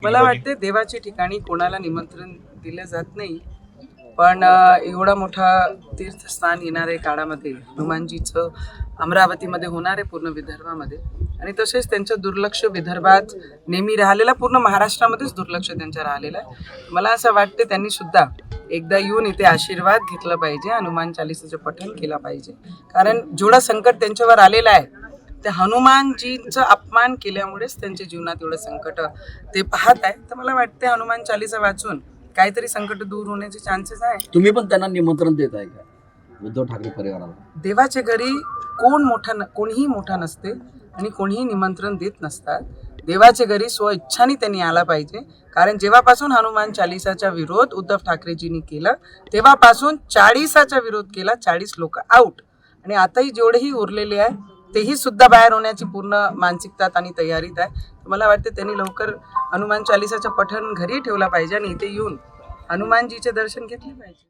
मला वाटते देवाच्या ठिकाणी कोणाला निमंत्रण दिलं जात नाही, पण एवढा मोठा तीर्थस्थान येणारे काळामध्ये हनुमानजीचं अमरावतीमध्ये होणार आहे, पूर्ण विदर्भामध्ये. आणि तसेच त्यांचं दुर्लक्ष विदर्भात नेहमी राहिलेलं, पूर्ण महाराष्ट्रामध्येच दुर्लक्ष त्यांचं राहिलेलं आहे. मला असं वाटते त्यांनी सुद्धा एकदा येऊन इथे आशीर्वाद घेतला पाहिजे, हनुमान चालीसाचं पठण केलं पाहिजे. कारण जेवढं संकट त्यांच्यावर आलेलं आहे, त्या हनुमानजींचा अपमान केल्यामुळेच त्यांच्या जीवनात एवढं संकट ते पाहत आहे. तर मला वाटते हनुमान चालीसा वाचून काहीतरी संकट दूर होण्याचे चान्सेस आहे. तुम्ही पण त्यांना निमंत्रण देत आहे का उद्धव ठाकरे परिवाराला? देवाच्या घरी कोणीही मोठा नसते आणि कोणीही निमंत्रण देत नसतात. देवाच्या घरी स्वइच्छाने त्यांनी आला पाहिजे. कारण जेव्हापासून हनुमान चालीसाचा विरोध उद्धव ठाकरेजींनी केला, तेव्हापासून 40चा विरोध केला, 40 लोक आउट. आणि आताही जेवढेही उरलेले आहे तेही सुद्धा बाहेर होण्याची पूर्ण मानसिकता आणि तयारीत आहे. मला वाटते त्यांनी लवकर हनुमान चालीसाचं पठण घरी ठेवला पाहिजे आणि इथे येऊन हनुमानजीचे दर्शन घेतले पाहिजे.